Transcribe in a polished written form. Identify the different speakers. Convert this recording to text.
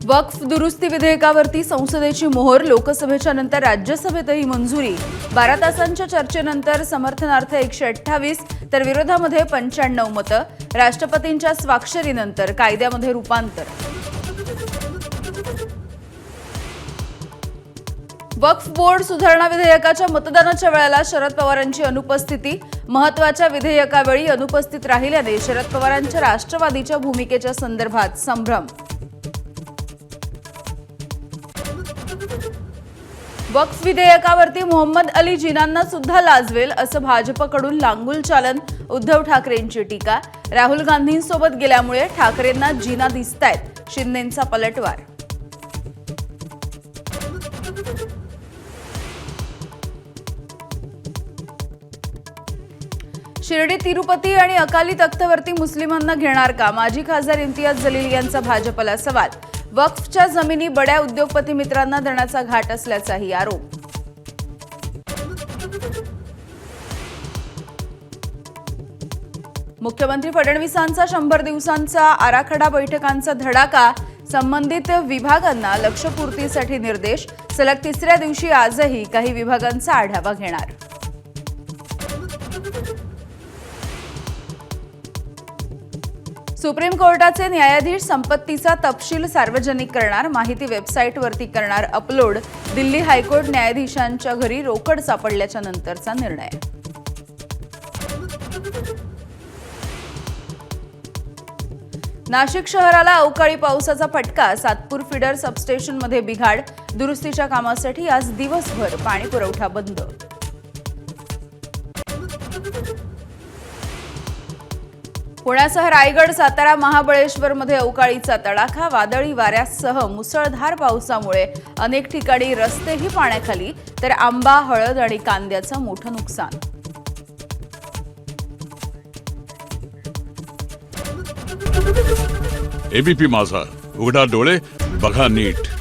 Speaker 1: वक्फ दुरुस्ती विधेयकावरती संसदेची मोहर, लोकसभेच्या नंतर राज्यसभेतही मंजुरी। 12 तासांच्या चर्चेनंतर समर्थनार्थ 128 तर विरोधामध्ये 95 मतं। राष्ट्रपतींच्या स्वाक्षरीनंतर कायद्यामध्ये रूपांतर। वक्फ बोर्ड सुधारणा विधेयकाच्या मतदानाच्या वेळेला शरद पवारांची अनुपस्थिती। महत्त्वाच्या विधेयकावेळी अनुपस्थित राहिल्याने शरद पवारांच्या राष्ट्रवादीच्या भूमिकेच्या संदर्भात संभ्रम। वक्फ विधेयकावरती मोहम्मद अली जिनांना सुद्धा लाजवेल असं भाजपकडून लांगुल चालन। उद्धव ठाकरेंची टीका। राहुल गांधींसोबत गेल्यामुळे ठाकरेंना जिना दिसतायत, शिंदेंचा पलटवार। शिर्डी, तिरुपती आणि अकाली तख्तवरती मुस्लिमांना घेणार का? माजी खासदार इम्तियाज जलील यांचा भाजपला सवाल। वक्फच्या जमिनी बड्या उद्योगपती मित्रांना देण्याचा घाट असल्याचाही आरोप। मुख्यमंत्री फडणवीसांचा 100 दिवसांचा आराखडा बैठकांचा धडाका। संबंधित विभागांना लक्ष्यपूर्तीसाठी निर्देश। सलग तिसऱ्या दिवशी आजही काही विभागांचा आढावा घेणार। सुप्रीम कोर्टाचे न्यायाधीश संपत्तीचा तपशील सार्वजनिक करणार। माहिती वेबसाईटवरती करणार अपलोड। दिल्ली हायकोर्ट न्यायाधीशांच्या घरी रोकड सापडल्याच्या नंतरचा निर्णय। नाशिक शहराला अवकाळी पावसाचा फटका। सातपूर फिडर सबस्टेशनमध्ये बिघाड। दुरुस्तीच्या कामासाठी आज दिवसभर पाणी पुरवठा बंद। पुण्यासह रायगड, सातारा, महाबळेश्वरमध्ये अवकाळीचा तडाखा। वादळी वाऱ्यासह मुसळधार पावसामुळे अनेक ठिकाणी रस्तेही पाण्याखाली, तर आंबा, हळद आणि कांद्याचं मोठं नुकसान।
Speaker 2: एबीपी माझा, उघडा डोळे बघा नीट।